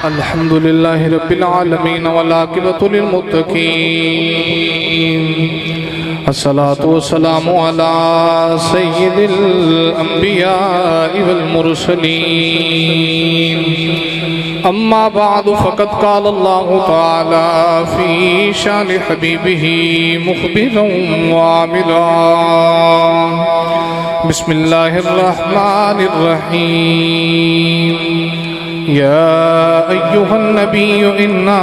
अल्हम्दुलिल्लाहि रब्बिल आलमीन वल आक़िबतु लिल मुत्तक़ीन अस्सलातु वस्सलामु अला सय्यिदिल अंबिया वल मुरसलीन अम्मा बादु फ़क़द क़ाल अल्लाहु तआला फ़ी शानि हबीबिही मुख़बिरन व आमिरा बिस्मिल्लाहिर रहमानिर रहीम या अय्युहन नबिय्यु इन्ना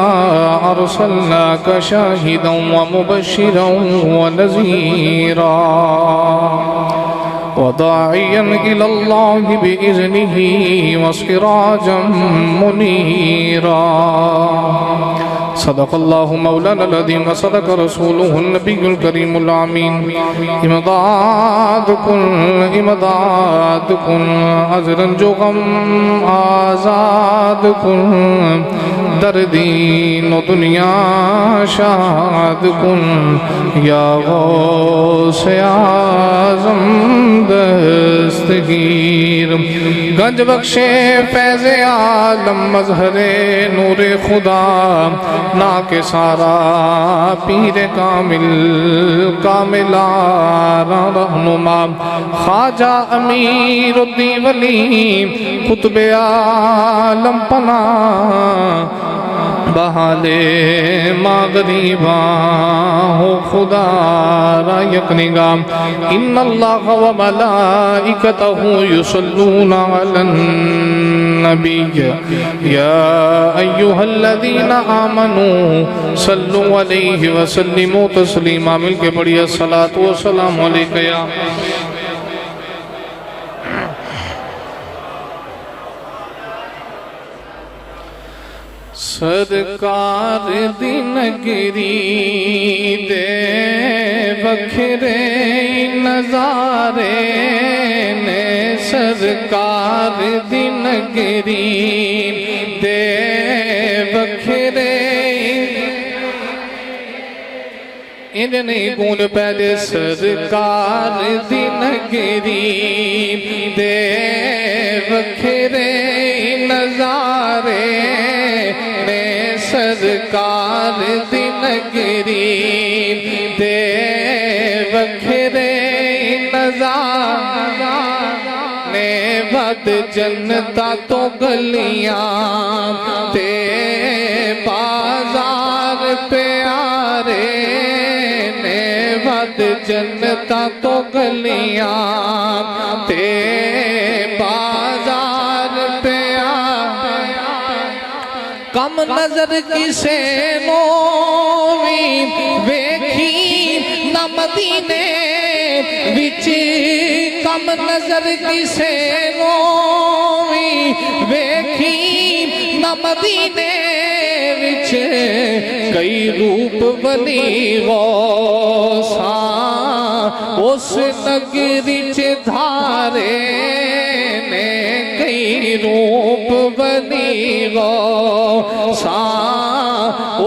अर्सलनाका शाहिदन व मुबश्शिरन व नज़ीरा व दाइयन इलल्लाहि बिइज़्निही व सिराजम मुनीरा सदक़ल्लाहु मौलाना अज़ीम व सदक़ रसूलुहुन नबियुल करीमुल आमीन इमदाद कुन अज़रन जो गम आज़ाद कुन दर्दीन दुनिया शाद कुन या गौसे आज़म दस्तगीर गंज बख्शे फैज़ आलम मज़हरे नूरे खुदा ना के सारा पीर कामिल कामिला रहनुमा ख्वाजा अमीरुद्दीन वली कुतुबे आलम पना बहाले मागरीबा हो खुदा रायक निगाम इन्नल्लाह व मलाइकतहु युसल्लूना अलन नबिय्य या अय्युहल्लज़ीना आमनू सल्लु अलैहि व सल्लिमू तस्लीमा मिलके पढ़िए अस्सलातु वस्सलामु अलैका या सरकार दी नगरी दे बखरे नजारे ने सरकार दी नगरी दे बखरे इन्हें गुण पहले सरकार दी नगरी दे बखरे नजारे सरकार दी नगरी दे बखरे नज़ारे ने बद जन्नता तो गलियां ते बाजार प्यारे ने बद जन्नता तो गलियां ते बाजार कम नजर किसे नोवी वेखी न मदीने विच कम नजर किसे नोवी वेखी न मदीने विच कई रूप बनी गौसा उस नगरी च धारे ने कई रूप बनी गौसा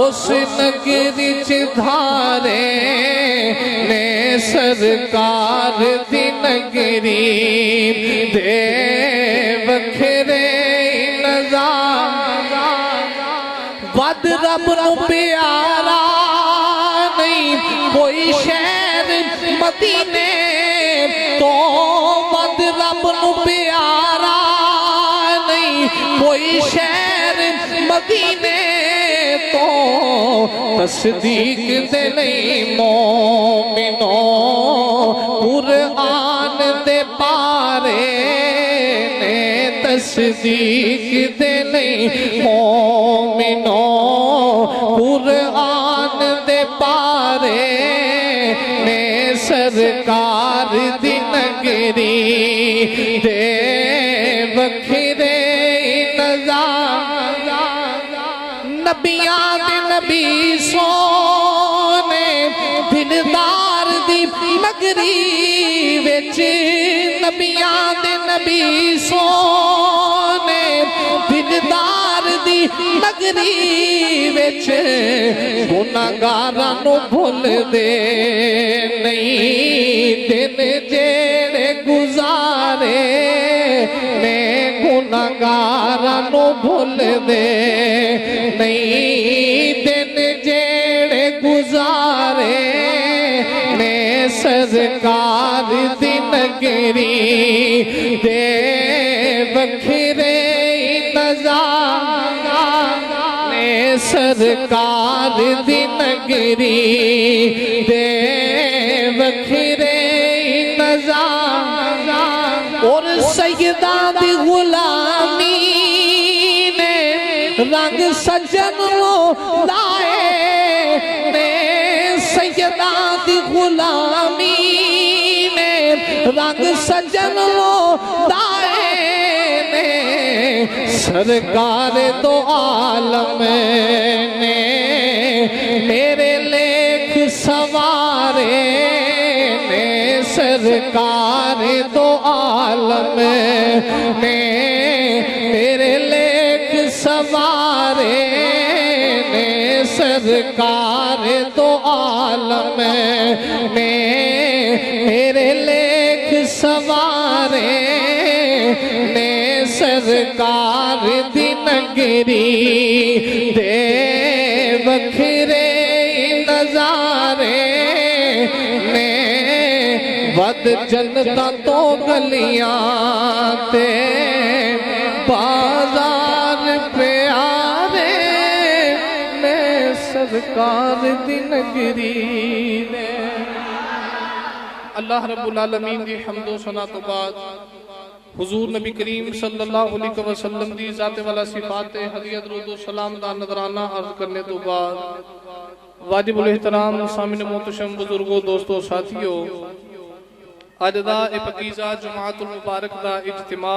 उस नगरी च धारे ने सरकार दी नगरी दे बखरे नज़ारे वद रब नू प्यारा नहीं कोई शहर मदीने तो वद रब नू प्यारा नहीं कोई शहर मदीने तो तस्दीक दे नहीं मोमिनो कुरान दे पारे ने तस्दीक दे नहीं मोमिनो कुरान दे पारे ने सरकार दी नगरी दे बखरे नबियां दे नबी सोने दिलदार दी नगरी विच नबियां दे नबी सोने दिलदार दी नगरी विच गुनाहगारां नू भुल दे नहीं दिन जेड़े गुजारे ने गुनाहगारां नू भूल दे नहीं दिन जेड़े गुजारे ने सरकार दी नगरी दे बखरे नज़ारा ने सरकार दी नगरी दे बखरे नज़ारा और सैयदा दी गुलामी ने रंग सजन लाए ने सैयदा दी गुलामी ने रंग सजन लाए ने सरकार दो आलम ने मेरे लेख सवारे ने सरकार दो आलम ने मेरे लेख सवारे ने सरकार दो आलम ने मेरे लेख सवारे ने सरकार दी नगरी दे बखरे नज़ारे ने वद जन्नतां तो गलियां ते बाजार प्यारे ने सरकार दी नगरी ने। अल्लाह रब्बुल आलमीन दी हम्दो सना तो बाद हुजूर नबी करीम सल्लल्लाहु अलैहि वसल्लम दी ज़ात वाला सिफात हदियत दुरूद सलाम दा नजराना अर्ज करने तो बाद वाजिबुल एहतराम सामिन मोहतरम बुजुर्गों दोस्तों साथियों अज दा ए पकीज़ा जमाअतुल मुबारक दा इज्तिमा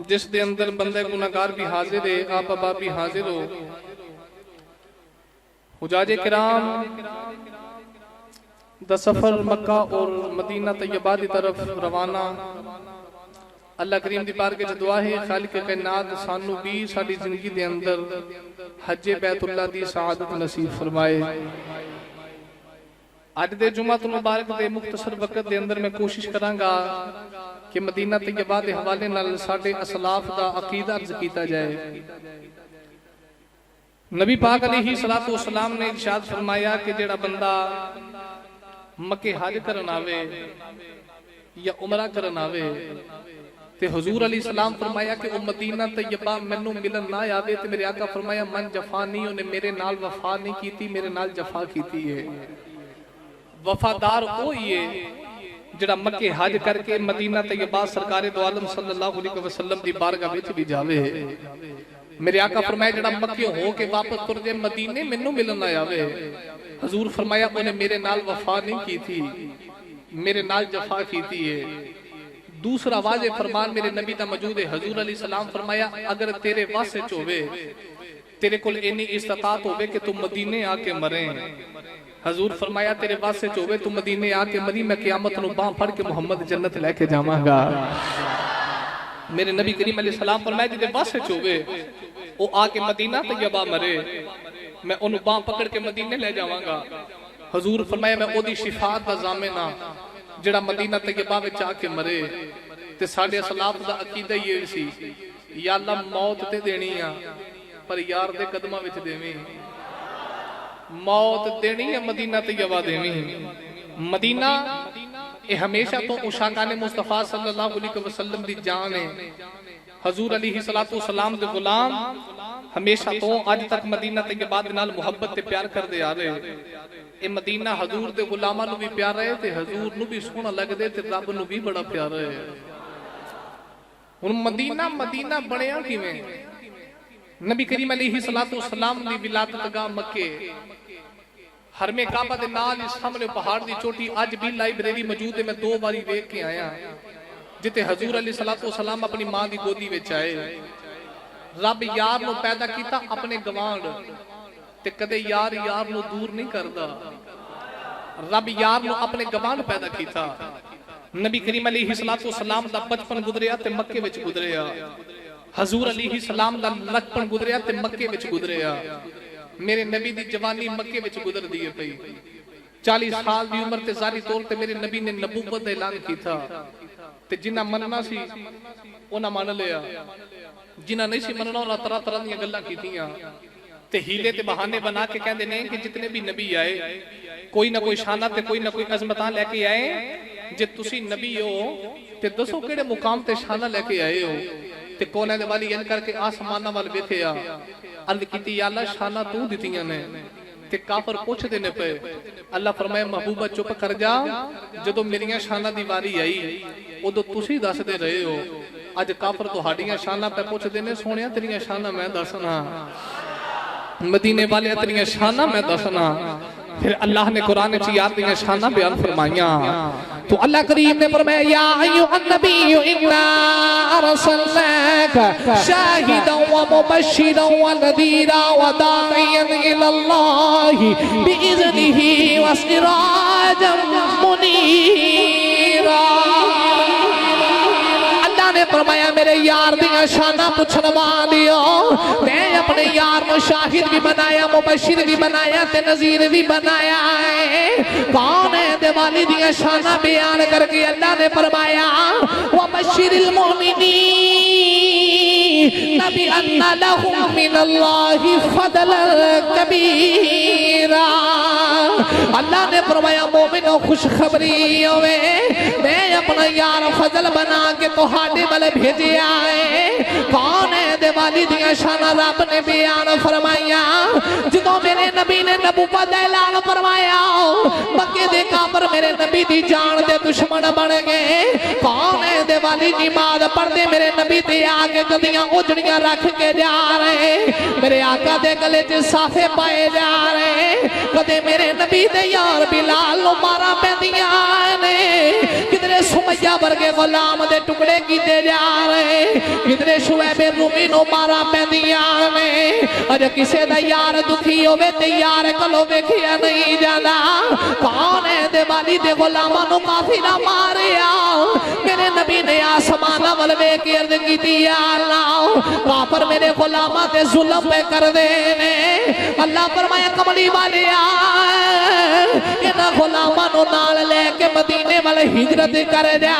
जिस दे अंदर बंदे गुनाहगार भी हाजिर है आप अबा भी हाजिर हो हुजाजे किराम दा सफर मक्का और मदीना तैयबा की तरफ रवाना अल्लाह करीम दी बारगाह च दुआ है खालिक कायनात सानू भी साडी जिंदगी दे अंदर हज बैतुल्लाह दी सआदत नसीब फरमाए। अज दे जुमातुल मुबारक दे मुख्तसर वक्त दे अंदर मैं कोशिश करांगा कि मदीना तैयबा दे हवाले नाल साडे असलाफ दा अकीदा अर्ज कीता जाए। नबी पाक अलैहि सलातो वसलाम ने इरशाद फरमाया कि जेड़ा बंदा मक्के हज करन आवे या उमरा करन आवे ते हुजूर अलैहि सलाम फरमाया कि ओ मदीना तैयबा मैनू मिलन ना आवे ते मेरे आका फरमाया मन जफानी उन्हें मेरे नाल वफा नहीं कीती मेरे नाल जफा कीती है। वफादार ओ ही है जेड़ा मक्के हज करके मदीना तैयबा सरकार दो आलम सल्लल्लाहु अलैहि वसल्लम दी बारगाह विच भी जावे। मेरे आका फरमाया जेड़ा मक्के हो के वापस तुर जाए मदीने मैनू मिलन ना आवे हजूर फरमाया उन्हें मेरे नाल वफा नहीं की थी मेरे नाल जफा की थी है। दूसरा वाजे फरमान मेरे नबी दा मौजूद है हजूर अलैहि सलाम फरमाया अगर तेरे वास च होवे तेरे कोल इन्नी इस्तात होवे कि तू मदीने आके मरे हजूर फरमाया तेरे वास च होवे तू मदीने आके मरी मैं क़यामत नूं बांह फड़ के मुहम्मद जन्नत लेके जावांगा। मेरे नबी करीम अलैहि सलाम फरमाया जिदे वास च होवे ओ आके मदीना तैयबा मरे मैं उन्हें बांह पकड़ के मदीने ले जावांगा। हजूर फरमाया मैं ओदी शिफात दा ज़ामिन हां जेड़ा मदीना तैयबा विच आके मरे ते साडे असलाफ दा अकीदा ही ये सी या अल्लाह मौत ते देनी आ पर यार दे कदमां विच देवीं मौत देनी है मदीना तैयबा देवीं। मदीना ये हमेशा तो उशाकाने मुस्तफा सल्लल्लाहु अलैहि वसल्लम दी जान है। हजूर अलैहि सलातो सलाम दे गुलाम हमेशा तो अज तक मदीना तैयबा दे नाल मुहब्बत ते प्यार करदे आ रहे। ए मदीना हजूर दे गुलामां नूं भी प्यार है ते हजूर नूं भी सोहना लगदे ते रब नूं भी बड़ा प्यार है। हुण मदीना मदीना बणिया किवें? नबी करीम अलैहि सलातो सलाम दी विलादत गाह मक्के हरमे काबा दे नाल सामने पहाड़ दी चोटी अज भी लाइब्रेरी मौजूद है। मैं 2 बारी देख के आया जिते हजूर अलैहि सलातो सलाम अपनी मां दी गोदी विच आए। रब यार नूं पैदा कीता अपने गवांढ ते कदे यार यार नूं दूर नहीं करदा। रब यार नूं अपने गवांढ पैदा कीता। नबी करीम अलैहि सलातो सलाम दा बचपन गुजरिया ते मक्के विच गुजरिया। हजूर अलैहि सलाम दा लड़कपन गुजरिया ते मक्के विच गुजरिया। मेरे नबी दी जवानी मक्के विच गुजरदी है पई। 40 साल दी उम्र ते जारी तौर ते मेरे नबी ने नबूवत दा ऐलान कीता ते जिन्ना मनना सी उन्हां मान लिया जिन्हां नहीं सी मनना उन्हां तरह तरह दी गल्लां कीतियां ते हीले ते बहाने बना के कहंदे ने कि जितने भी नबी आए कोई ना कोई शाना ते कोई ना कोई अजमतां लेके आए जे तुसी नबी हो ते दसो केड़े मुकाम ते शाना लेके आए हो ते कोने दे वाली इंज करके आसमानां वाल वेखिया अर्ज कीती या अल्लाह शाना तू दित्तियां ने ते काफर पुछदे ने पे अल्लाह फरमाए महबूबा चुप कर जा जदों मेरियां शाना दी वारी आई उदों तुसी दसदे रहे हो अज काफर तुहाड़ियां शाना पे पुछदे ने सोहणिया तेरियां शाना मैं दसना मदीने वाले तेरियां शाना मैं दसना फिर अल्लाह ने कुरान च यार दियां शाना बयान फरमाइयां तो अल्लाह करीम ने फरमाया या अय्युहन नबी इन्ना अरसलनाका शाहिदन व मुबश्शिरन व नदीरा व दाइयन इलल्लाहि बिइज़निही व सिराजम मुनीरा। ने फरमाया मेरे यार दियां शाना पुछण वालियो मैं अपने यार को शाहिद भी बनाया मुबशिर भी बनाया ते नजीर भी बनाया है। कौन है दिवाली दियां शाना बयान करके अल्लाह ने फरमाया व बशिरिल मुमिनीन नबी अन्ना लहुम मिनल्लाहि फदलन कबीरा। अल्लाह ने फरमाया मोमिनो खुशखबरी होवे मैं अपना यार फजल बना के तुहाडे वाले भेजे आए। कौन है दिवाली दियां शाना रब ने बयान फरमाइया जदों मेरे नबी ने नबूवत दा ऐलान फरमाया मक्के दे काफर मेरे नबी दी जान दे दुश्मन बन गए। कौन है दिवाली नमाज पढ़दे मेरे नबी ते आके गदियां उजड़ियां रख के जा रहे मेरे आका दे गले च साफे पाए जा रहे कदे मेरे नबी दे यार बिलाल नु मारा पैंदियां ने किधरे सुमैया वर्गे गुलाम दे टुकड़े कीते जा रहे किधरे शुएब रूमी नु मारा पैंदियां ने अज किसे दा यार दुखी होवे ते यार कलो वेखिया नहीं जांदा। कौन है दिवाली दे गुलामां नु काफिला मारिया मेरे नबी ने आसमानां वल वेख के अर्ज कीती या अल्लाह काफर मेरे गुलामां ते जुल्म पे करदे ने। अल्लाह फरमाया कमली वालिया इन्हां गुलामां नु नाल लेके मदीने वाल हिजरत कर जा।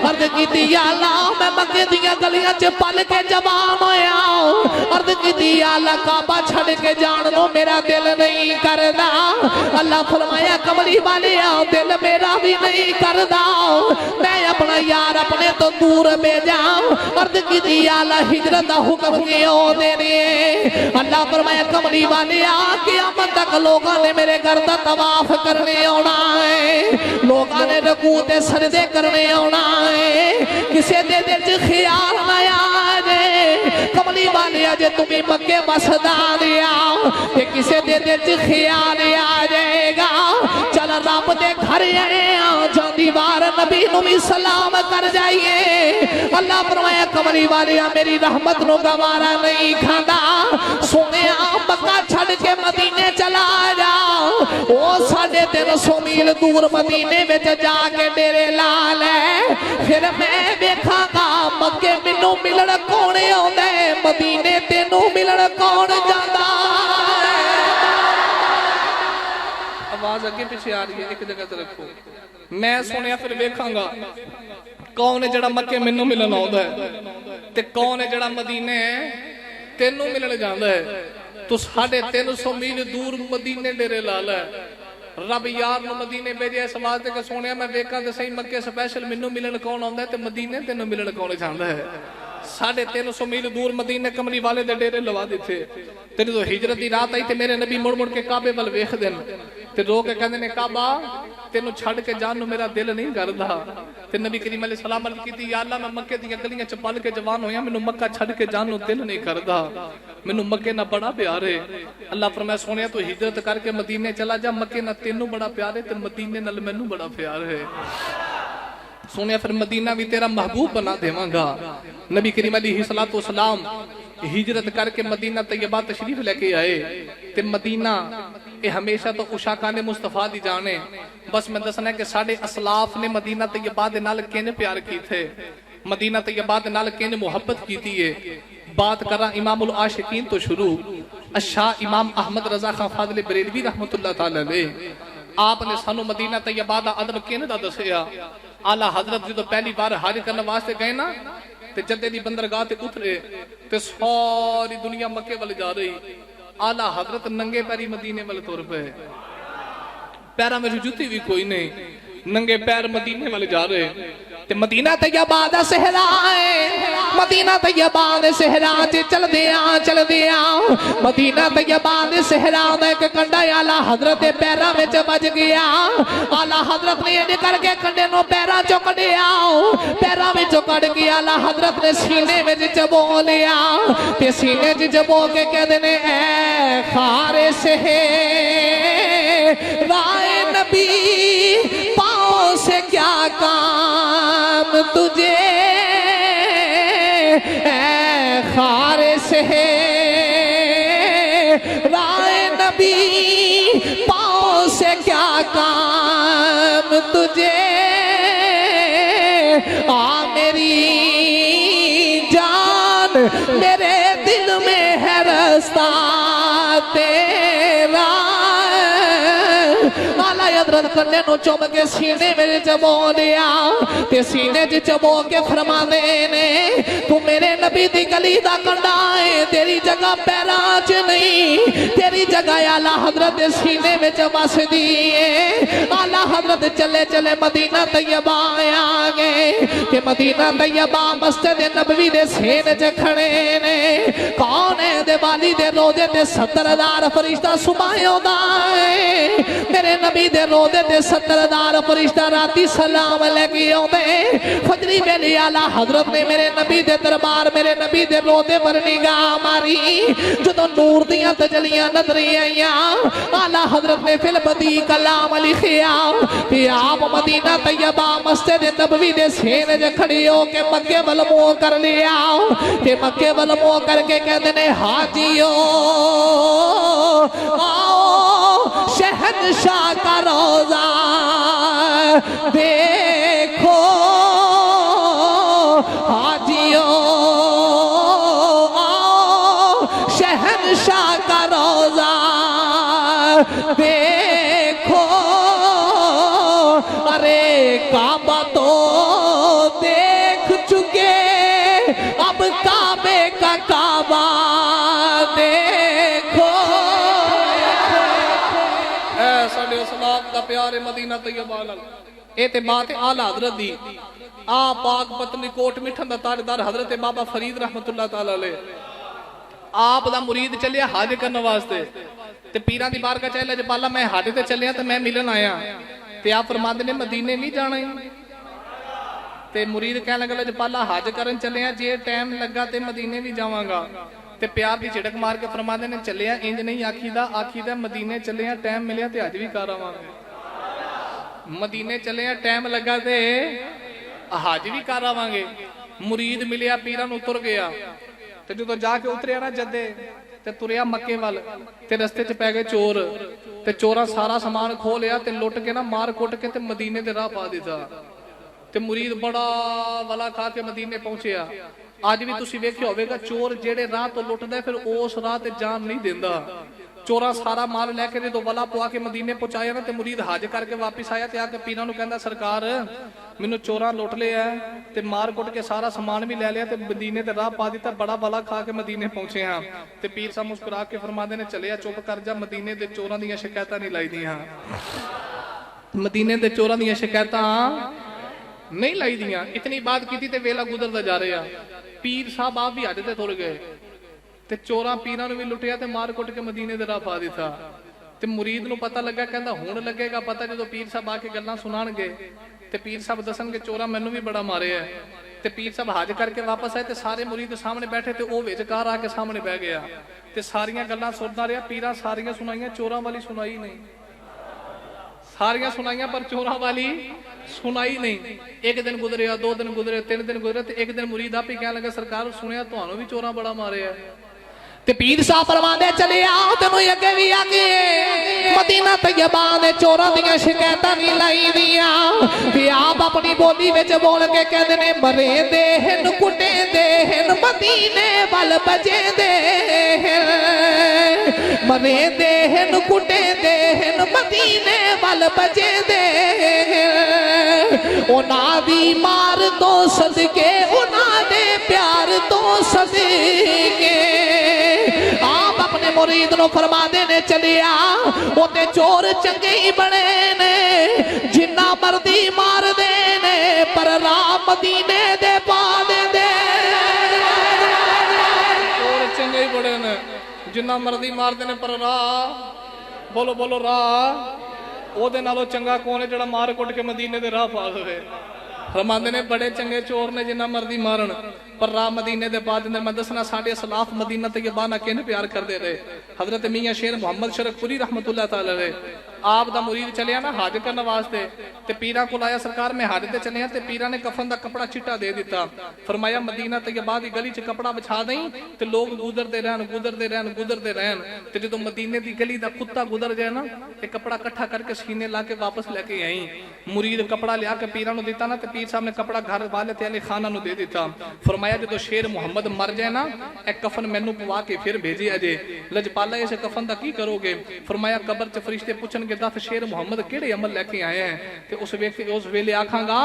अर्ज कीती या अल्लाह मैं मक्के दियां गलियां च पल के जवान होया अर्ज कीती या अल्लाह काबा छड़ के जान नु मेरा दिल नहीं करदा। अल्लाह फरमाया कमली वालिया दिल मेरा भी नहीं करदा मैं अपना यार अपने तो दूर भेजा। अर्ज कीती या अल्लाह हिजरत दा हुक्म क्यों दे रहे। अल्लाह फरमाया कमली वालिया क़यामत तक लोगों ने मेरे घर दा तवाफ करने आना है लोगों ने रुकू ते सजदे करने आना है किसे दे दिल च ख्याल ना आए कमली वालिया जे तुम्हें मक्के बसदा दिया ते किसे दे दिल च ख्याल आ जाएगा चल रब दे घर आए जांदी वार नबी नू भी सलाम कर जाइए। अल्लाह फरमाया कमली वालिया मेरी रहमत नु गवारा नहीं खांदा सोने मक्का छड़ के मदीने चला जा ओ 350 मील दूर मदीने में जाके डेरे ला ले फिर मैं वेखांगा मक्के मैनू मिलण कौन आउंदा मदीने तेनू मिलण कौन जांदा। आवाज अगे पीछे आ रही है एक जगह से रखो। मैं सुनिया फिर वेखांगा कौन है जड़ा मक्के मैनू मिलन आउंदा ते कौन है जड़ा मदीने तेनू मिलण जांदा है। तू 350 मील दूर मदीने डेरे ला ले रब यार नु मदीने भेजे इस वास्ते कि सोनिया मैं वेखा ते सही मक्के स्पेशल मैनू मिलन कौन आउंदा ते मदीने तेनू मिलन कौन जांदा है। 350 मील दूर मदीने कमली वाले दे डेरे लवा दिते तेरे तो हिजरत दी रात आई ते मेरे नबी मुड़ मुड़ के काबे वल वेखदे ने ते रो के कहंदे ने काबा तेनू छड़ के जान नु मेरा दिल नहीं करदा ते नबी करीम अलैहि सलाम अर्ज कीती या अल्लाह मैं मक्के दी गलियां च पल के जवान होया मैनू मक्का छड़ के जान नु दिल नहीं करदा मैनू मक्के ना बड़ा प्यार है। अल्लाह फरमाया सोनिया तू हिजरत करके मदीने चला जा मक्के ना तेनू बड़ा प्यार है ते मदीने नाल मैनू बड़ा प्यार है। सोनिया फिर मदीना भी तेरा महबूब बना देवांगा। नबी करीम अलैहिस्सलातु वस्सलाम हिजरत करके मदीना तैयबा तशरीफ लेके आए ते मदीना ये हमेशा तो उशाकान मुस्तफा दी जाने बस मैं दसना है कि साडे असलाफ ने मदीना तैयबा दे नाल किंज प्यार कीते मदीना तैयबा दे नाल किंज मुहब्बत कीती है। बात करा इमामुल आशिकीन तो शुरू शाह इमाम अहमद रजा खां फाज़िल बरेलवी रहमतुल्लाह तआला अलैह आपने सानू मदीना तैयबा दा अदब किंज दा दसिया। आला हजरत जो पहली बार हज करने वास्ते गए ना ते जद्दे दी बंदरगाह ते उतरे ते सारी दुनिया मक्के वाल जा रही, आला हजरत नंगे पैरी मदीने वाल तुर पे, पैरों में जुत्ती भी कोई नहीं, नंगे पैर मदीने वाले जा रहे। ते मदीना तैयबा दा सहरा है, मदीना तैयबा दे सहरा च चलदे आ मदीना तैयबा दे सहरा दा एक कंडा आला हजरत दे पैरां विच वज गया। आला हजरत ने इंज करके कंडे नु पैरां चों कढिया, पैरां विचों कढ के आला हजरत ने सीने विच चबो लिया ते सीने च चबो के कहदे ने ऐ खारिस है राय नबी पाँव से क्या काम तुझे, ऐ खारिस है राय नबी पाँव से क्या काम तुझे, आ मेरी जान मेरे दिल में है रास्ता तेरा। आला हजरत कंडे नु चुम के सीने में चबो लिया ते सीने च चबो के फरमांदे ने तू मेरे नबी दी गली दा कंडा है, तेरी जगह पैरां च नहीं, तेरी जगह आला हजरत दे सीने में वसदी है। आला हजरत चले चले मदीना तैयबा आ गए ते मदीना तैयबा मस्जिद नबवी दे सीने च खड़े ने। कौन है दे वाली दे रोजे ते 70,000 फरिश्ता सुबह आउंदा है, मेरे नबी दे रोजे ते 70,000 फरिश्ता राती सलाम लेके आउंदे। फजरी वेले आला हजरत ने मेरे नबी दे दरबार मेरे नबी दे रोजे पर निगाह मारी, जदों नूर दियां तजलियां नजर आईयां आला हजरत ने फिल बदी कलाम लिखिया कि आप मदीना तैयबा मस्जिद नबवी दे सीने च खड़ी हो के मक्के वल मुंह कर लिया ते मक्के वल मुंह करके कहंदे ने हाजियो आओ शहंशाह का रोजा देखो, हाजियो आओ शहंशाह का रोजा देखो। अरे काबा तो देख चुके अब काबे का काबा देखो। प्यारे मदीना तैयबा ए ते बात आला हजरत दी आ पाक पत्नी कोट मिठन दा ताजदार हजरत बाबा फरीद रहमतुल्लाह ताला अलैह आप दा मुरीद चलिया हज करने वास्ते ते पीरां दी बारगाह च लजपाला मैं हज ते चलिया ते मैं मिलन आया ते आप फरमांदे ने मदीने नहीं जाना ते मुरीद कहने लगा लजपाला हज करन चलिया जे टाइम लगा ते मदीने भी जावांगा ते प्यार की झिड़क मार के फरमांदे ने चलिया इंज नहीं आखीदा मदीने चलिया टाइम मिलिया ते हज भी कर आवांगे, मदीने चलिया टाइम लगा ते हज भी कर आवांगे। मुरीद मिलिया पीरां नूं तुर गया ते जदों जाके उतरिया ना जदे ते तुरिया मक्के वाल ते रस्ते च पै गए चोर ते चोरां सारा समान खो लिया ते लुट के ना मार कुट के ते मदीने दे राह पा दिता ते मुरीद बड़ा वाला खा के मदीने पहुंचिया। अज भी तुसीं वेखिया होवेगा चोर जेड़े राह तो लुटदा फिर उस राह ते जान नहीं देंदा। चोरा सारा माल लैके जो वला पवा के मदीने पहुंचाया ना ते मुरीद हज करके वापिस आया ते आके पीरां नूं कहंदा सरकार मैनूं चोरां लुट लिया ते मार कुट के सारा समान भी ले लिया ते मदीने ते राह पा दिता, बड़ा वला खा के मदीने पहुंचे हाँ ते पीर साहब मुस्कुरा के फरमांदे ने चलिया चुप कर जा, मदीने दे चोरां दीयां शिकायतां नहीं लाईदियां, मदीने दे चोरां दीयां शिकायतां नहीं लाईदियां। इतनी बात की ते वेला गुजरदा जा रहा, पीर साहब आप भी हज ते तुर गए ते चोरां पीरां नूं भी लुटिया ते मार कुट के मदीने दे राह पा दिता ते मुरीद नूं पता लगा, कहंदा हुण लगेगा पता जदों पीर साहब आके गल्लां सुनाणगे ते पीर साहब दसणगे चोरां मैनूं भी बड़ा मारिया ते पीर साहब हज करके वापस आए ते सारे मुरीद सामने बैठे ते ओह विचकार आके सामने बह गया ते सारियां गल्लां सुनदा रहा। पीरां सारियां सुनाइयां चोरां वाली सुनाई नहीं, सारियां सुनाइयां पर चोरां वाली सुनाई नहीं। एक दिन गुजरिया, 2 दिन गुजरे, 3 दिन गुजरे ते एक दिन मुरीद आप ही कहने लगा सरकार सुनिया तुहानूं भी चोरां बड़ा मारिया ते पीर साहब फरमांदे चले आओ तेनू अगे भी आगे मदीना तैयबा दे चोरां दीयां शिकायतां नहीं लाई दियां ते आप अपनी बोली विच बोल के कहंदे ने मरे दे हन कुटे दे हन मदीने वल बजे दे मरे दे हन कुटे दे हन मदीने वल बजे दे उन्हां दी मार तो सदके उन्हां दे प्यार तो सदीके आप अपने मुरीद नूं फरमाते ने चलिया ओते चोर चंगे ही बने ने जिन्ना मर्दी मार दे ने पर राह मदीने दे पा दे चोर चंगे ही बड़े ने जिन्ना मर्दी मार दे ने पर राह बोलो बोलो राह ओदे नालों चंगा कौन है जिहड़ा मार कुट के मदीने दे राह पा देवे फरमांदे ने बड़े चंगे चोर ने जिन्ना मर्दी मारन पर राह मदीने दे पा देंदे मैं दसना साडे सलाफ मदीना तैयबा नाल किन प्यार करदे रहे हजरत मियां शेर मोहम्मद शरकपुरी रहमतुल्लाह तआला अलैह आप दा मुरीद चलिया ना हज करने वास्ते ते पीरा को आया सरकार मैं हज ते चलिया ते पीरा ने कफन दा कपड़ा चिट्टा दे दिता फरमाया मदीना तैयबा दी गली च कपड़ा बिछा दई ते लोग गुजरते रहन ते जदों मदीने दी गली दा कुत्ता गुजर जाए ना ते कपड़ा इकट्ठा करके सीने ला के वापस लेके आई मुरीद कपड़ा लिया के पीरा नु दिता ना ते पीर साहब ने कपड़ा घर वाले ते अली खाना नु दे दिता फरमाया जदों शेर मुहम्मद मर जाए ना ए कफन मैनू पवा के फिर भेजे अजे लजपाला इस कफन दा की करोगे फरमाया कब्र च फरिश्ते पूछणगे दस शेर मुहम्मद केड़े अमल लेके आए हैं ते उस वेले आखांगा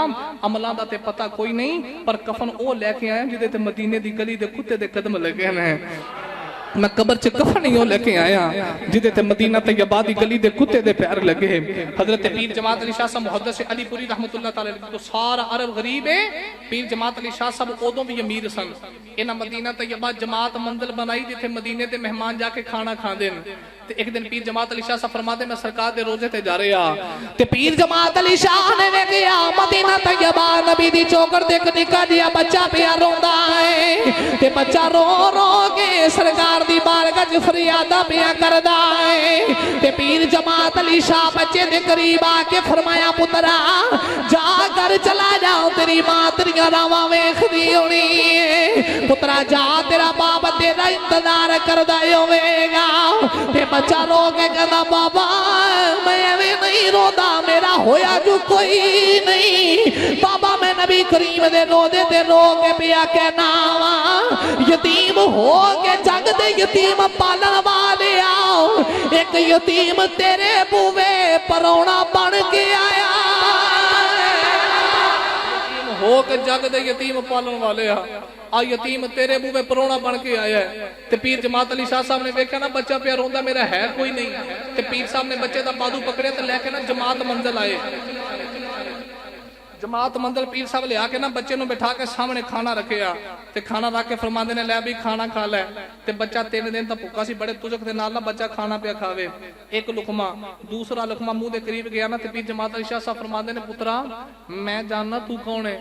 अमलां दा ते पता कोई नहीं पर कफन ओ लेके आए जिदे ते मदीने दी गली दे कुत्ते दे कदम लगे ने मैं कब्र च कफन ही लेके आया जिदे ते मदीना तैयबा दी गली दे कुत्ते दे पैर लगे हजरत पीर जमात अली शाह साहब मुहद्दिस अलीपुरी रहमतुल्लाह तआला तो सारा अरब गरीब है पीर जमात अली शाह साहब उदों भी अमीर सन इन्हां मदीना तैयबा जमात मंजिल बनाई जिथे मदीने दे मेहमान जाके खाना खांदे ने ते एक दिन पीर जमात अली शाह साहब फरमाते मैं सरकार दे रोजे ते जा रहा ते पीर जमात अली शाह ने वेखिया मदीना तैयबा नबी दी चौकड़ ते एक निक्का जिहा बच्चा पिया रोंदा है ते बच्चा रो रो के सरकार दी बारगाह च फरियादा पिया करदा है ते पीर जमात अली शाह बच्चे दे करीब आके फरमाया पुत्रा जा घर चला जा तेरी मां तेरियां रावां वेखदी होनी है पुत्रा जा तेरा बाप तेरा इंतजार करदा होवेगा ते बच्चा रो के कहता बाबा मैं एवें नहीं रोदा मेरा होया जो कोई नहीं बाबा मैं नबी करीम दे रोदे ते रो के पिया कहना वा यतीम हो के जग दे यतीम पालन वाले आओ एक यतीम तेरे बूवे परौना बन के आया हो के जग दे यतीम पालन वाले आ यतीम तेरे मुंह में परोना बन के आया है ते पीर जमात अली शाह साहब ने देखा ना बच्चा पिया रोंदा मेरा है कोई नहीं ते पीर साहब ने बच्चे दा बाजू पकड़े ते लेके ना जमात मंजिल आए जमात मंजिल पीर साहब लिया के ना बच्चे नु बिठा के सामने खाना रखिया ते खाना रख के फरमांदे ने ले भी खाना खा ले ते बच्चा 3 दिन तक भुखा सी बड़े तुजक दे नाल ना बच्चा खाना पिया खावे एक लुकमा दूसरा लुकमा मुंह दे करीब गया ना ते पीर जमात अली शाह साहब फरमांदे ने पुत्रा मैं जानना तू कौन है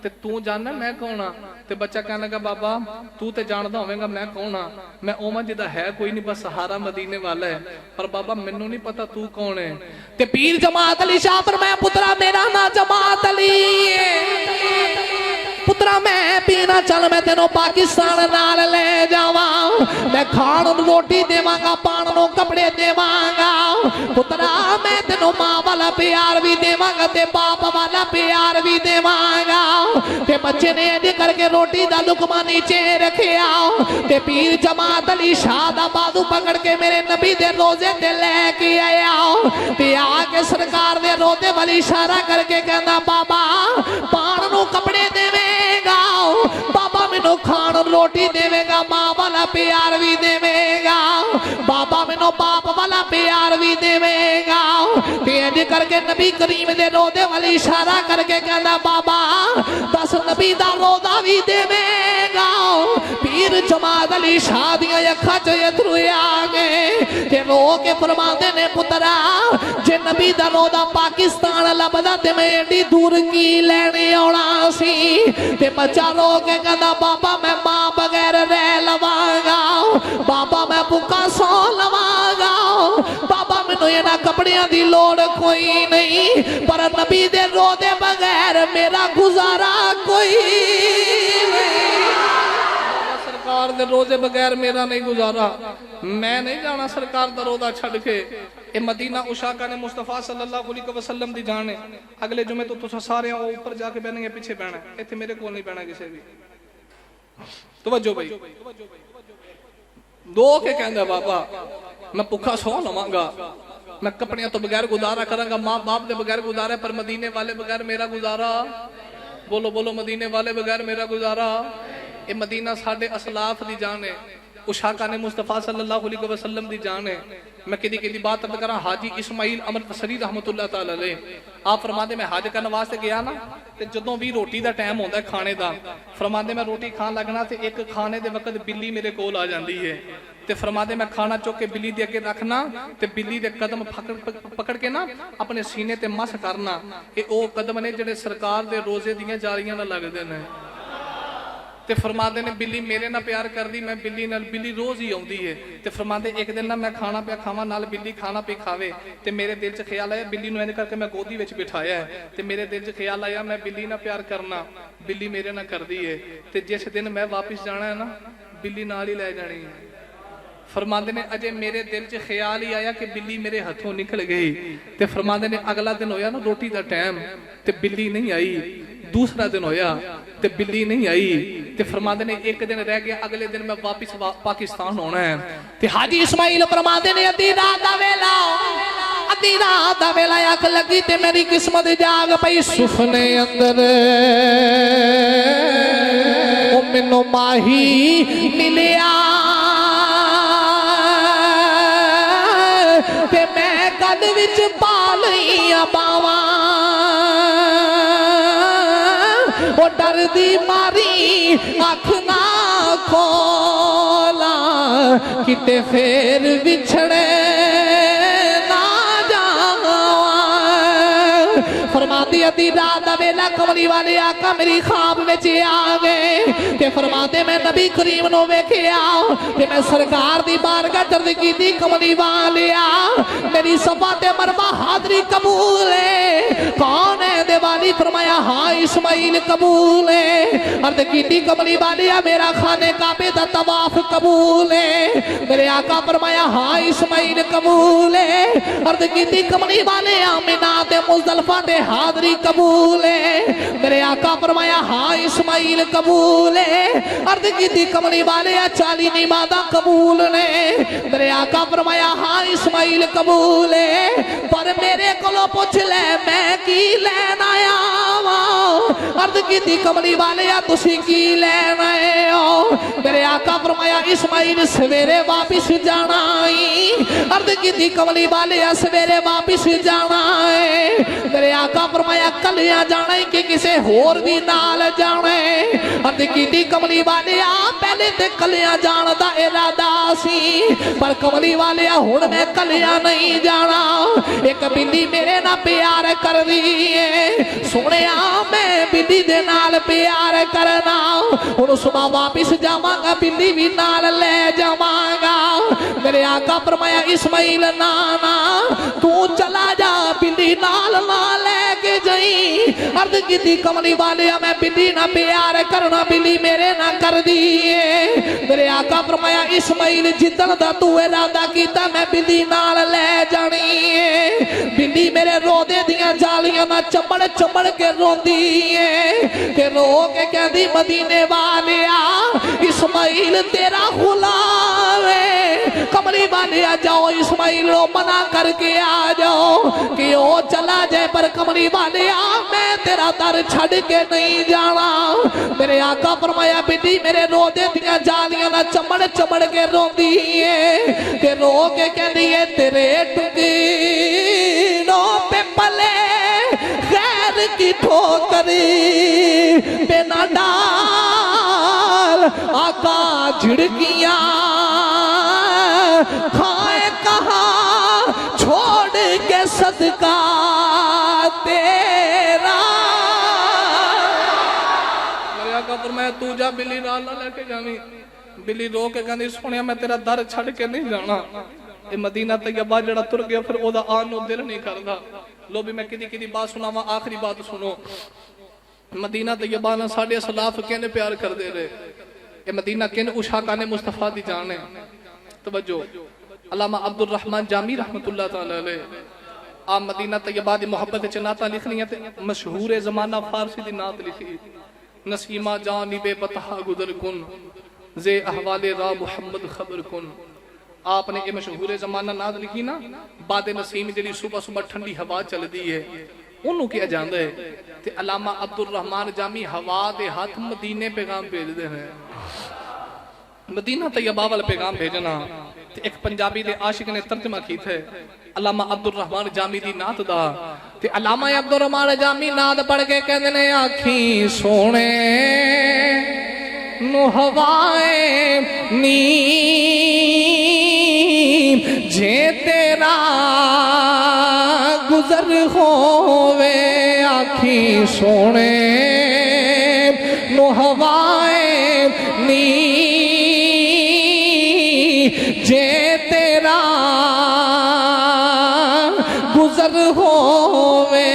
ते तू जानना मैं कौन हाँ ते बच्चा कहने लगा बाबा तू ते जानदा होवेगा मैं कौन हाँ मैं ओमा जिदा है कोई नहीं बस सहारा मदीने वाला है पर बाबा मैनू नहीं पता तू कौन है ते पीर जमात अली शाह पर मैं पुत्रा मेरा ना जमात अली पुत्रा मैं पीना चल मैं तेनों पाकिस्तान नाल ले जावा मैं खाण रोटी देवांगा पाण नु कपड़े देवांगा पुत्रा मैं तेनों मां वाला प्यार भी देवांगा ते बाप वाला प्यार भी देवांगा ते बच्चे ने इंज करके रोटी दा लुकमा नीचे रखिया ते पीर जमात अली शाह दा बाजू पकड़ के मेरे नबी दे रोजे ते लेके आया ते आके सरकार दे रोजे वाली इशारा करके कहंदा बाबा पाण नु कपड़े देवेगा बाबा मैनू खाण रोटी देवेगा मां वाला प्यार भी देवेगा बाबा मैनू बाप वाला प्यार भी देवेगा इंज करके नबी करीम दे रोजे वाली इशारा करके कहंदा बाबा दस नबी दा रोजा भी देवेगा पीर जमात अली शाह दियां अखां च अथरू आ गए ते रो के फरमांदे ने पुत्रा जे नबी दा रोजा पाकिस्तान लभदा ते मैं एडी दूर की लेने आउणा सी ते बच्चा रो के कहंदा बाबा मैं मां बगैर रह लवांगा बाबा मैं भुखा सौ लवांगा बाबा मैनू इन्हां कपड़ियां दी लोड़ कोई नहीं पर नबी दे रोजे बगैर मेरा गुजारा कोई नहीं सरकार दे रोजे बगैर मेरा नहीं गुजारा मैं नहीं जाना सरकार दा रोजा छड़ के ए मदीना उशाका ने मुस्तफा सल्लल्लाहु अलैहि वसल्लम दी जान है अगले जुमे तो तुसा सारे ऊपर जाके बहनेंगे पीछे बहना इत्थे मेरे को नहीं बहना किसी भी तवज्जो भाई दो के कहंदा बाबा मैं भुखा सौ लवांगा मैं कपड़ियां तो बगैर गुजारा करांगा मां बाप दे बगैर गुजारा पर मदीने वाले बगैर मेरा गुजारा बोलो बोलो मदीने वाले बगैर मेरा गुजारा ये मदीना साडे असलाफ दी जान है, उशाका ने मुस्तफा सल्लल्लाहु अलैहि वसल्लम दी जान है। मैं किदी किदी बात अब करा, हाजी इस्माइल अमर तसरी रहमतुल्लाह तआला अलैह आप फरमाते मैं हज करने वास्ते गया ना, ते जदों भी रोटी दा टाइम होंदा है खाने दा, फरमाते मैं रोटी खान लगना ते एक खाने दे वक्त बिल्ली मेरे कोल आ जाती है, ते फरमाते मैं खाना चुक के बिल्ली दे अगे रखना ते बिल्ली दे कदम पकड़ के ना अपने सीने ते मस करना। ये ओ कदम ने जिहड़े सरकार दे रोजे दियां जारियां नाल लगदे ने। ते फरमाते ने बिल्ली मेरे नाल प्यार करदी, मैं बिल्ली नाल, बिल्ली रोज ही आउंदी है। ते फरमाते एक दिन ना मैं खाना पिया खावा नाल बिल्ली खाना पे खावे, ते मेरे दिल च ख्याल आया बिल्ली नूं इंज करके मैं गोदी विच बिठाया है, ते मेरे दिल च ख्याल आया मैं बिल्ली नाल प्यार करना, बिल्ली मेरे नाल करदी है, ते जिस दिन मैं वापस जाना है ना बिल्ली नाल ही लै जानी है। फरमाते ने अजे मेरे दिल च ख्याल ही आया कि बिल्ली मेरे हाथों निकल गई, ते फरमाते ने अगला दिन होया ना रोटी का टाइम, ते बिल्ली नहीं आई। दूसरा दिन होया ते बिल्ली नहीं आई, ते फरमाते ने एक दिन रह गया, अगले दिन मैं वापस पाकिस्तान होना है। ते हाजी इस्माइल फरमाते ने अद्धी रात दा वेला, अद्धी रात दा वेला अख लगी ते मेरी किस्मत जाग पई। सुफने अंदर ओ मैनू माही मिलिया, ते मैं गल विच पा लईयां बावां, ओ डर दी मारी अख ना खोला, किते फेर बिछड़े ना जावां। फरमाती अद्धी रात दा वेला कमली वाले आका मेरी ख्वाब विच आ गए, ते फरमाते मैं नबी करीम नूं वेखिया, ते मैं सरकार दी बारगाह दर्द कीती कमली वालिया मेरी सफा ते मरवा हाजरी कबूल है। कौन है दिवाली? फरमाया हाँ इस्माइल कबूल है। अर्ज कीती कमली वालिया मेरा खाने काबे दा तवाफ कबूल है। मेरे आका फरमाया हाँ इस्माइल कबूल है। अर्ज कीती कमली वालिया मिना ते मुज़दलिफा ते हाजरी कबूल है। मेरे आका फरमाया हाँ इस्माइल कबूल है। अर्ज कीती कमली वालिया 40 नमाज़ां कबूल ने। मेरे आका फरमाया हाँ इस्माइल कबूल है। पर मेरे कोलों पूछ ले मैं की लैन आया वा। अर्ज कीती कमली वालिया तुसी की लैन आए हो? मेरे आका फरमाया इस्माइल सवेरे वापिस जाना है। अर्ज कीती कमली वालिया सवेरे वापिस जाना है। मेरे आका फरमाया कलिया जाना है कि किसे होर भी नाल जाना है? अर्ज कीती कमली वालिया पहले ते कलिया जान दा इरादा सी, पर कमली वालिया हुण मैं कलिया नहीं जाना। एक बिल्ली मेरे नाल प्यार कर दी है, सुनिया मैं बिल्ली दे नाल प्यार करना। हुण सुबह वापिस जावांगा बिल्ली भी नाल ले जावांगा। मेरे आका फरमाया इस्माइल ना ना तू चला जा बिल्ली नाल ना लेके जाई। अर्ज कीती कमली वालिया मैं बिल्ली ना प्यार करना, बिल्ली मेरे ना कर दी है। मेरे आका फरमाया इस्माइल जिद्दन दा तू इरादा कीता मैं बिल्ली नाल ले जानी है। बिल्ली मेरे रोदे दियां जालियां ना चमड़ चमड़ के रोंदी है, ते रो के कहदी मदीने वालिया इस्माइल तेरा गुलाम है। कमली वालिया जाओ इस्माइल रो मना करके आ जाओ कि ओ चला जाए, पर कमली वालिया मैं तेरा दर छड़ के नहीं जाना। मेरे आका फरमाया बिल्ली मेरे रोदे दियां जालियां ना चमड़ चमड़ के रोंदी है, ते रो के कहदी है तेरे टुकीनों पे पले गैर की ठोकरी बिना डाल आका झिड़कियां खाए कहाँ छोड़ के सदका तेरा। मेरे आका फरमाया तू जा बिल्ली नाल ना लेके जावी। बिल्ली रो के कहती सुनिया मैं तेरा दर छड़ के नहीं जाना। ये मदीना तैयबा जड़ा तुर गया फिर ओदा आन नु दिल नहीं करदा। लो भी मैं किदी किदी बात सुनावा, आखिरी बात सुनो। मदीना तैयबा ना साडे सलाफ कहने प्यार कर दे रहे। ये मदीना कहने उशाका ने मुस्तफा दी जान है। तवज्जो अल्लामा अब्दुल रहमान जामी रहमतुल्लाह तआला अलैह आ मदीना तैयबा दी मोहब्बत च नाता लिखनियां ते मशहूर जमाना फारसी दी नात लिखी नसीमा जानिबे बतहा गुदर कुन जे अहवाले रा मुहम्मद खबर कुन। आपने ये मशहूर जमाना नात लिखी ना, बादे नसीम जी सुबह सुबह ठंडी हवा चलती है, ਉਹਨੂੰ ਕਿਹਾ ਜਾਂਦਾ ਹੈ। ਤੇ ਅਲਾਮਾ ਅਬਦੁਰ ਰਹਿਮਾਨ ਜਾਮੀ हवा दे हथ मदीने पैगाम भेजते हैं, मदीना तैयबा वाल पैगाम भेजना। ते एक पंजाबी दे आशिक ने तर्जमा कीता है अलामा अब्दुल रहमान जामी दी नात दा। ते अलामा अब्दुल रहमान जामी नात पढ़ के कहंदे ने आखी सोने नु हवाए नी जे तेरा गुजर होवे, आखी सोने नु हवाए नी जे तेरा गुजर होवे,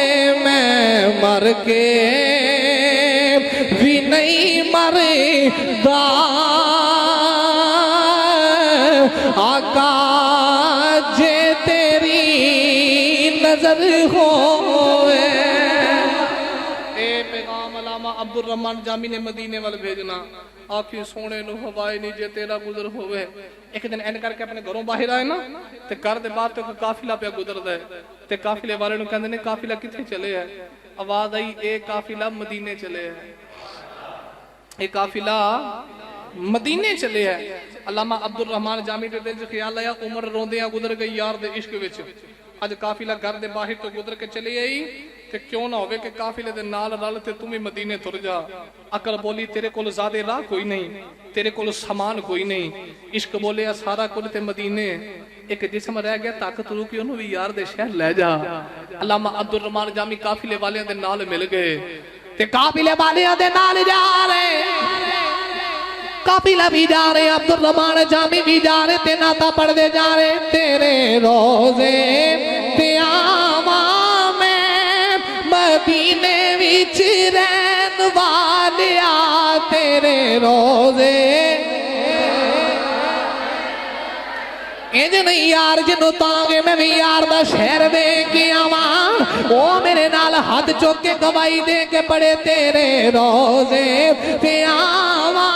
मैं मर के भी नहीं मरदा आका जे तेरी नजर होवे। ए पैगाम अलामा अब्दुल रहमान जामी ने मदीने वाल भेजना। आखी सोने नु हवाए नहीं जे तेरा गुजर होवे। एक दिन एन करके अपने घरों बाहर आए ना, ते घर दे बाहर तो काफिला पे गुजरदा है। ते काफिले वाले नु कहंदे ने काफिला किथे चले है? आवाज आई ए काफिला मदीने चले है, ए काफिला मदीने चले है। अलामा अब्दुल रहमान जामी दे दिल च ख्याल आया उम्र रोंदियां गुजर गई यार दे इश्क विच। अज काफिला घर दे बाहर तो गुजर के चली आई, ते क्यों ना होवे कि काफिले दे नाल रल ते तू भी मदीने तुर जा। अकल बोली तेरे कोल ज़्यादा राह कोई नहीं, तेरे कोल सामान कोई नहीं। इश्क बोलिया सारा कुल ते मदीने, एक जिस्म रह गया ताकत रूकी ओनू भी यार दे शहर ले जा। अलामा अब्दुल रहमान जामी काफिले वालियां दे नाल मिल गए, ते काफिले वालियां दे नाल जा रहे, काफिला भी जा रहे, अब्दुल रहमान जामी भी जा रहे, ते नाता पढ़ते जा रहे। तेरे रोजे ते आवा मैं मदीने विच रहन वालिया, तेरे रोजे इंज नहीं यार जिन्हों तांगे मैं भी यार दा शहर दे के आवा, वो मेरे नाल हाथ चुक के गवाही दे के पड़े। तेरे रोजे ते आवा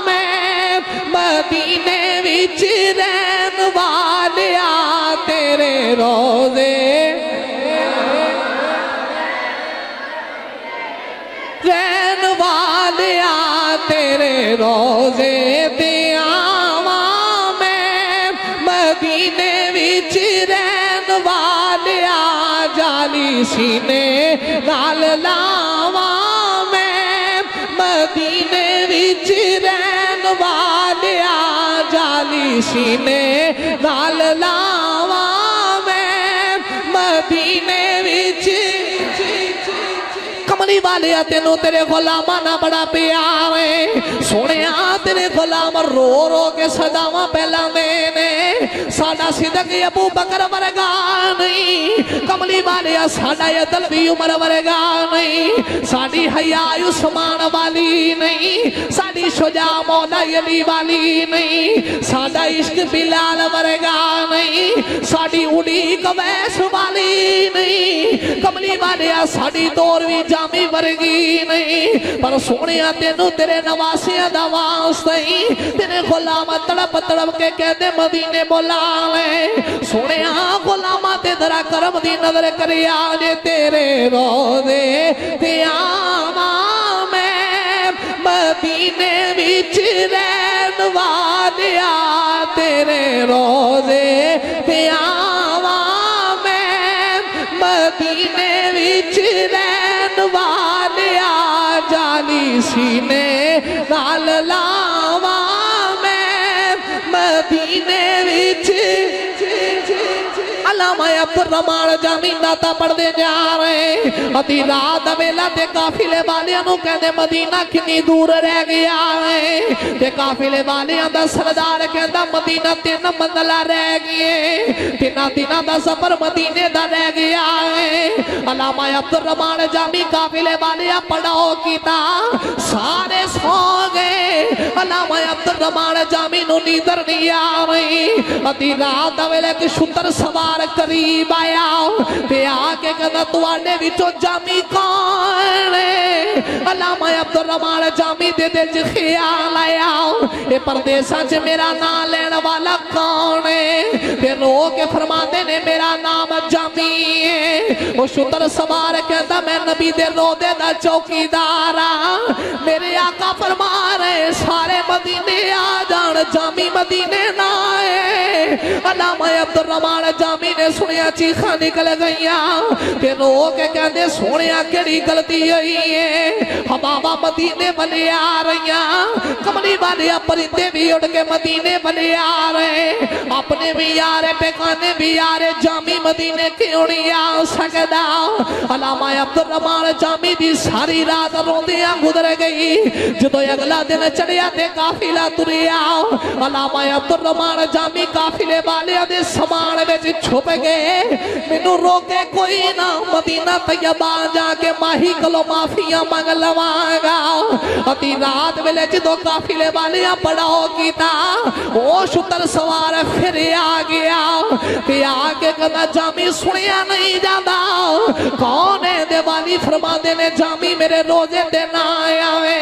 मैं मदीने विच रहन वालिया, तेरे रोजे रहन वालिया, तेरे रोजे ते आवा मैं मदीने विच रहन वालिया, जाली सीने नाल लावा मैं मदीने विच रहन वालिया, जाली सीने नाल लावा मैं मदीने विच। कमली वाले तेनों तेरे गुलामा ना बड़ा प्यार है, सोने तेरे गुलाम रो रो के सदावा पहला मैंने साडा सिदक अबू बकर वर्गा नहीं, कमली वाले साडा अदल भी उमर वर्गा नहीं, साडी हया उस्मान वाली नहीं, साडी शुजा मौला अली वाली नहीं, साडा इश्क बिलाल वर्गा नहीं, साडी उड़ीक वैस वाली नहीं, कमली वाले साडी दौर भी जामी वर्गी नहीं। पर सोने तेनू तेरे नवासिया दा वास्ता ही तेरे गुलाम तड़प तड़प के कहते मदीने बोला ले। सोने गुलामा ते दरा करम दी नजर करे आजे, तेरे रोज़े ते आवा मैं मदीने विच रहन वालिया, तेरे रोज़े ते आवा मैं मदीने विच रहन वालिया, जाली सीने नाल लावा मैं मदीने विच। अलामा अब्दुल रहमान जामी नाता पढ़ते जा रहे, अधी रात वेला ते काफिले वालियां नूं कहंदे मदीना कितनी दूर रह गया है, ते काफिले वालियां दा सरदार कहंदा मदीना 3 मंजिला रह गई, 3 दिनां दा सफर मदीने दा रह गया है। अलामा अब्दुल रहमान जामी काफिले वालियां पढ़ाओ कीता, सारे सो गए। अलामा अब्दुल रहमान जामी नूं नींदर नहीं आ रही, अधी रात वेले कि शुतर सवार करीब आया ते आके कहंदा तुहाडे विचों जामी कौन है? अलामा अब्दुल रहमान जामी दे दिल च ख्याल आया, ये परदेसां च मेरा नाम लेने वाला कौन है? ते रो के फरमाते ने मेरा नाम जामी है। वो शुतर सवार कहता मैं नबी दे रोदे दा चौकीदार आ। मेरे आका फरमा रहे सारे मदीने आ जान, जामी मदीने ना आए। अल्लामा अब्दुल रहमान जामी ने सुनिया चीखा निकल गईया ते रो के कहते सोनिया केड़ी गलती हुई है, हवावा मदीने वाले आ रही, कमली वाले परिंदे भी उड़ के मदीने वाले आ रहे, अपने भी आ रहे बेगाने भी आ रहे, जामी मदीने क्यों नहीं आ सकता। अल्लामा अब्दुल रहमान जामी दी सारी रात रोंदियां गुजर गई। जो अगला दिन चढ़िया ते काफिला तुरिया, अल्लामा अब्दुल रहमान जामी काफिले वाले दे समान विच छुप गए। मैनू रोके कोई ना, मदीना तैयबा जाके माही कोलों माफिया मंग लवांगा। अति रात वेले जो काफिले वाले पड़ाओ कीता, ओ शुतर सवार फिर आ गया ते आके कहता जामी सुनिया नहीं जाता, कौन है दिवाली फरमाते ने जामी मेरे रोजे ते ना आवे।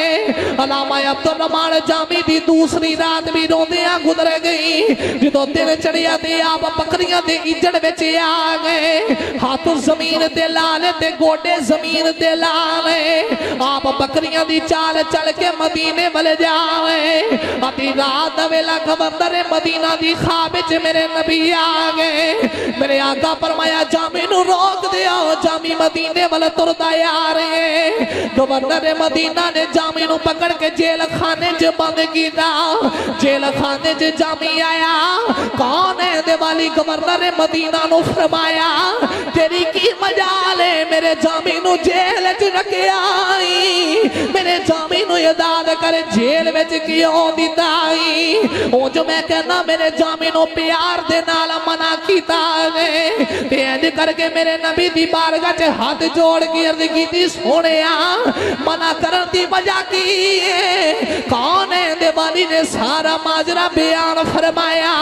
अल्लामा अब्दुल रहमान जामी दी दूसरी रात भी रोंदियां गुजर गई। जो दिन चढ़िया ते आप बकरियां दे इजड़ विच आ गए, हाथ जमीन ते लाले ते गोडे जमीन ते लाले, आप बकरियां दी चाल चल के मदीने वाले जावे। अति रात वेला गवर्नर मदीना दी ख्वाब विच मेरे नबी आ गए। मेरे आका फरमाया जामी नू रोक दिया, जामी मदीने वाले तुरदा आ रहे। गवर्नर मदीना ने जामी नू पकड़ के जेल खाने च बंद कीता। जेल खाने च जामी आया, कौन है दिवाली गवर्नर मदीना नू फरमाया तेरी की मजाल है, मेरे जामी नू जेल च रखिया, मेरे जामी नू याद कर जेल विच क्यों दिता। ओ जो मैं कहना मेरे जामी नू प्यार दे नाल मना कीता ने, ते इंज करके मेरे नबी दी बारगाह च हाथ जोड़ के अर्ज कीती सोहणिया मना करन दी वजह की है, कौन है दिवाली ने सारा माजरा बयान फरमाया।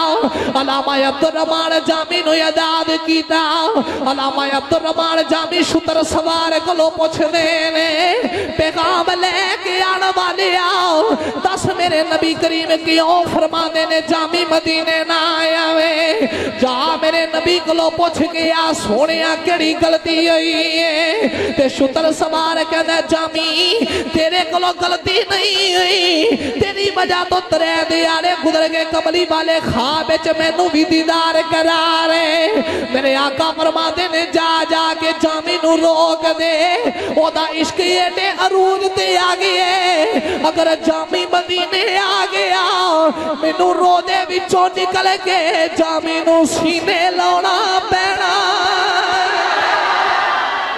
अल्लामा अब्दुल रहमान जामी नू याद कीता। अल्लामा अब्दुल रहमान जामी शुतर सवार कोलों पुछदे ने पैगाम लेके आने वाले आओ, दस मेरे नबी करीम क्यों फरमाते ने जामी मदीने ना आवे। जा मेरे नबी कोलों पुछ के आ सोनिया केड़ी गलती हुई है। ते शुतर सवार कहता जामी तेरे कोलों गलती नहीं हुई, तेरी वजह तो त्रै दिहाड़े गुजर गए, कमली वाले ख्वाब विच मैनू भी दीदार करा रहे। मेरे आका फरमाते ने जा जा के जामी नू रोक दे, ओदा इश्क एडे अरूज ते आ गए। अगर जामी मदीने आ गया मैनू रोदे विचों निकल के जामी नू सीने लाउणा पैना।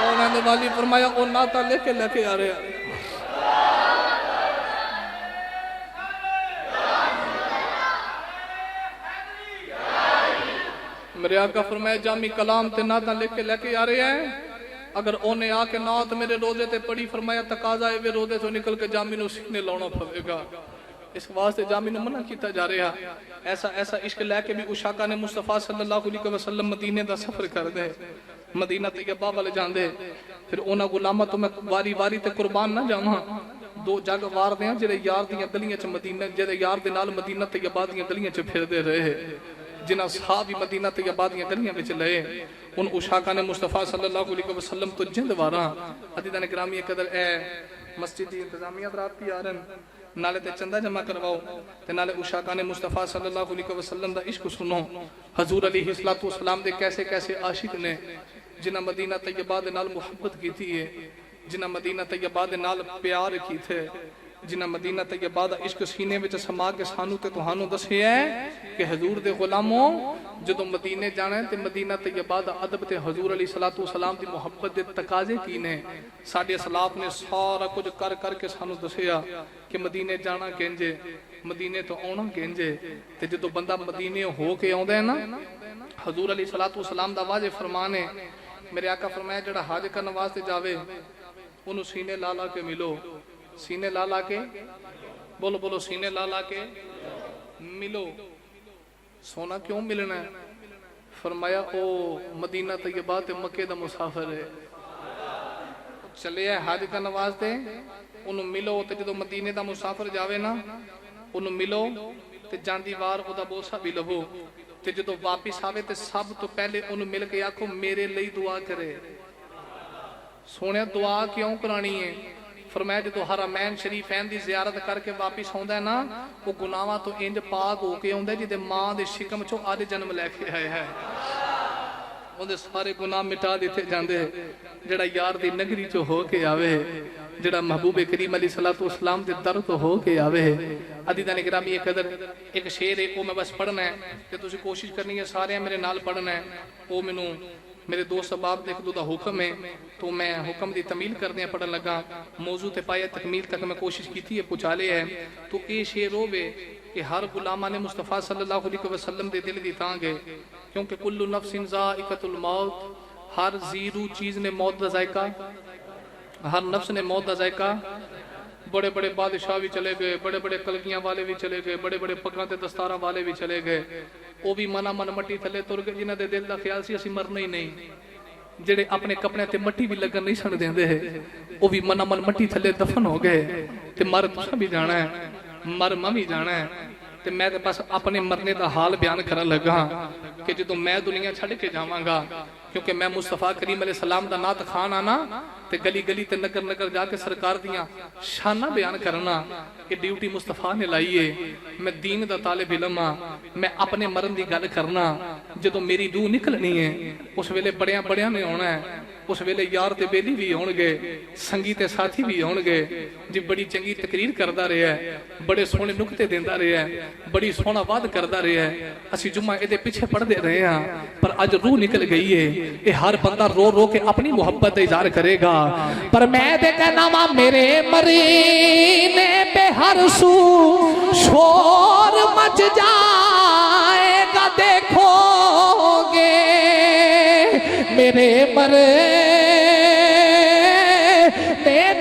उन्होंने वाली फरमाया ओ नाता लेके आ रहे। मेरे आका फरमाया जामी कलाम ते नाता लेके आ रहे हैं। अगर ओने आके नात मेरे रोजे ते पड़ी फरमाया तकाजा है वे रोजे तो निकल के जामी नू सीने लाना पवेगा। इस वास्ते जामी नू मना किया जा रहा। ऐसा ऐसा इश्क लैके भी उशाका ने मुस्तफा सल्लल्लाहु अलैहि वसल्लम मदीने दा सफर कर दे, मदीना तैयबा वाले जांदे। फिर उन्हां गुलामां तो मैं वारी वारी ते कुर्बान ना जावां। दो जग वार दे जेड़े यार दियां गलियां च मदीना, जेड़े यार दे नाल मदीना तैयबा दियां गलियां च फिरदे रहे, जिन्हां साहब भी मदीना तैयबा दियां गलियां विच लए। उन उशाका ने मुस्तफा सल्लल्लाहु अलैहि वसल्लम तो जिंद वारा अदीदान गिरामी कदर ए मस्जिद दी इंतजामिया रात की आरन नाले ते चंदा जमा करवाओ ते नाले उशाका ने मुस्तफा सल्लल्लाहु अलैहि वसल्लम दा इश्क सुनो। हजूर अलैहि सलातो वसलाम दे कैसे कैसे आशिक ने जिन्हां मदीना तैयबा दे नाल मुहब्बत कीती है, जिन्हां मदीना तैयबा दे नाल प्यार कीते, जिन्हां मदीना तैयबा दा इश्क सीने विच समा के सानू ते तुहानू दसिया है कि हजूर दे गुलामों जदों मदीने जाना है ते मदीना तैयबा दा अदब ते हजूर अलैहि सलातो सलाम दी मुहब्बत दे तकाजे की ने। साडे सलाफ ने सारा कुछ कर करके सानू दसिया कि मदीने जाना किंजे, मदीने तो आना किंजे। ते जदों बंदा मदीने हो के आउंदा है ना, हजूर अलैहि सलातो सलाम दा वाजे फरमान है, मेरे आका फरमाया जेड़ा हज करन वास्ते जावे उन्होंने सीने ला ला के मिलो, सीने ला ला के बोलो बोलो सीने ला ला के मिलो। सोना क्यों मिलना है? फरमाया ओ मदीना तैयबा ते मक्के दा मुसाफिर है, चले हज करने वास्ते उन्होंने मिलो। तो जो मदीने दा मुसाफिर जावे ना उन्होंने मिलो ਤੇ ਜਾਂਦੀ ਵਾਰ ਉਹਦਾ ਬੋਸਾ ਵੀ ਲਵੋ ਤੇ ਜਦੋਂ ਵਾਪਿਸ ਆਵੇ ਤੇ ਸਭ ਤੋਂ ਪਹਿਲੇ ਉਹਨੂੰ ਮਿਲ ਕੇ ਆਖੋ ਮੇਰੇ ਲਈ ਦੁਆ ਕਰੇ। ਸੋਹਣਿਆ ਦੁਆ ਕਿਉਂ ਕਰਾਣੀ ਹੈ? फरमाया जो हरमैन शरीफैन की जियारत करके वापिस आउंदा है ना, वो गुनाहां तो इंज पाक होके आउंदा जिहदे मां दे शिकम चों अज जन्म लैके आया है। उहदे सारे गुनाह मिटा दिते जांदे। जिहड़ा यार दी नगरी चो हो के आवे, जिहड़ा महबूबे करीम अलैहिस्सलातु वस्सलाम दे दर तो हो के आवे। अदीदा ने गिरामी कदर एक शेर है, वो मैं बस पढ़ना है ते तुसीं कोशिश करनी है सारे मेरे नाल पढ़ना है। वो मैनू मेरे दोस्त अहबाब ने एक दो का हुक्म है, तो मैं हुक्म की तमील करने पढ़न लगा। मौजू ते पाया तकमील तक मैं कोशिश की है, पुछा लिया है। तो ये शेर होवे कि हर गुलामा ने मुस्तफा सल्लल्लाहु अलैहि वसल्लम दे दिल दी तांग है, क्योंकि कुल्लु नफ्सिन ज़ाइक़तुल मौत, हर जीरू चीज़ ने मौत का जायका, हर नफ्स ने मौत का जायका। बड़े बड़े बादशाह भी चले गए, बड़े बड़े कलगियां वाले भी चले गए, बड़े बड़े पग्गां ते दस्तारां वाले भी चले गए। वो भी मना मन मट्टी थले तुर गए, जिन्हां दे दिल दा ख्याल सी असीं मरना ही नहीं। जेड़े अपने कपड़े ते मट्टी भी लगन नहीं सन देंदे, वो भी मना मन मट्टी थले दफन हो गए। ते मर तुसां भी जाना है, मर मैं भी जाना है। ते मैं ते बस अपने मरने का हाल बयान करन लगा कि जो मैं दुनिया छड़ के जावांगा, क्योंकि मैं मुस्तफा करीम अलैहिस्सलाम दा नात खान आना ते गली गली ते नगर नगर जाके सरकार दियां शाना बयान करना, ये ड्यूटी मुस्तफा ने लाई है। मैं दीन दा तालिब इल्म हां, मैं अपने मरन दी गल करना। जो मेरी रूह निकलनी है उस वेले बड़ियां बड़ियां ने आना है, उस वेले यार ते बेली भी आउणगे, संगी ते साथी भी आउणगे। जी बड़ी चंगी तकरीर करदा रहा है, बड़े सोहने नुक्ते देंदा रहा है, बड़ी सोहना वाद करदा रहा है। असीं जुम्मा इहदे पिछे पढ़दे रहे हां, पर अज रूह निकल गई है। ये हर बंदा रो रो के अपनी मुहब्बत का इजहार करेगा, पर मैं ते कहना वा मेरे मरीने पे हर सू शोर मच जाएगा, देखोगे मेरे मरे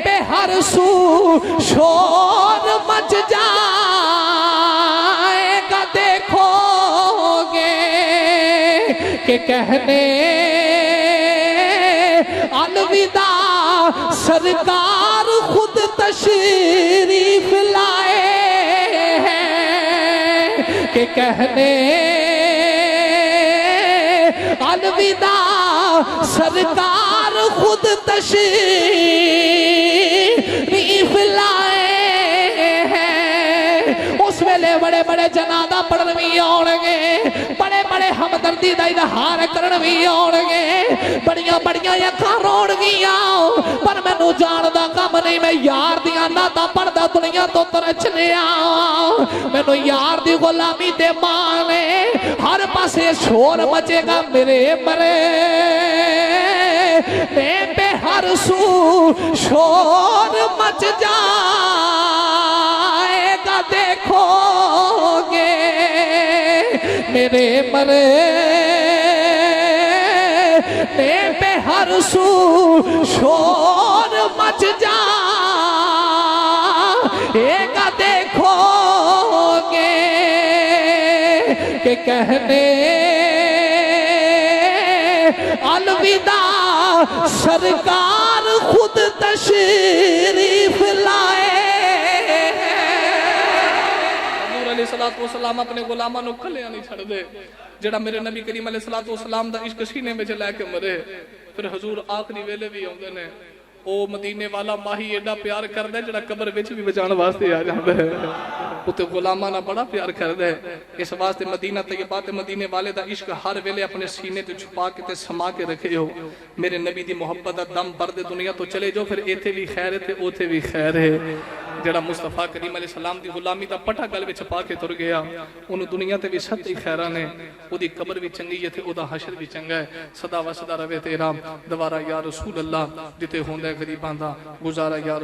पे हर सू शोर मच जाएगा, देखोगे के कहने अलविदा सरकार खुद तशरीफ लाए हैं, के कहने अलविदा सरकार खुद तशरीफ लाए हैं। उस वेले बड़े बड़े जनादा पढ़न भी आउणगे, बड़े बड़े हमदर्दी दा इजहार करन भी आउणगे, बड़ियां बड़ियां अखां रोणगियां। पर मैनू जान दा कम नहीं, मैं यार दियां नातां पढ़दा दुनिया तो तरचनिया। मैनू यार दी गुलामी ते मां ने, हर पासे शोर मचेगा मेरे मरे पे हर सू शोर मच जाएगा, देखोगे मेरे मरे पे हर सू शोर मच जाएगा, देखोगे के कहने अलविदा सरकार खुद तशरीफ लाए। हजूर अलैहिस्सलातु वस्सलाम अपने गुलामां नूं कल्लियां नहीं छड्डदे। जेड़ा मेरे नबी करीम अलैहिस्सलातु वस्सलाम दा इश्क सीने विच लैके मरे, फिर हजूर आखिरी वेले भी आउंदे ने। ओ मदीने वाला माही एडा प्यार करदा है, जेड़ा कब्र विच भी बचाने वास्ते आ जांदा है। उते गुलामां नाल बड़ा प्यार करदा है। इस वास्ते मदीना तैयबा ते मदीने वाले दा इश्क हर वेले अपने सीने ते छुपा के ते समा के रखे हो। मेरे नबी दी मोहब्बत दा दम भर दे दुनिया तो चले जाओ, फिर इत्थे भी खैर है ते उथे भी खैर है। जेड़ा मुस्तफा करीम अलैहिस्सलाम दी गुलामी दा पटा गल विच पा के तुर गया, उन्होंने दुनिया ते भी सत ही खैरा ने। उहदी कब्र भी चंगी है ते उहदा हशर भी चंगा है। सदा वसदा रवे तेरा दवारा या रसूल अल्लाह, जिते होंदा गरीबां दा गुजारा या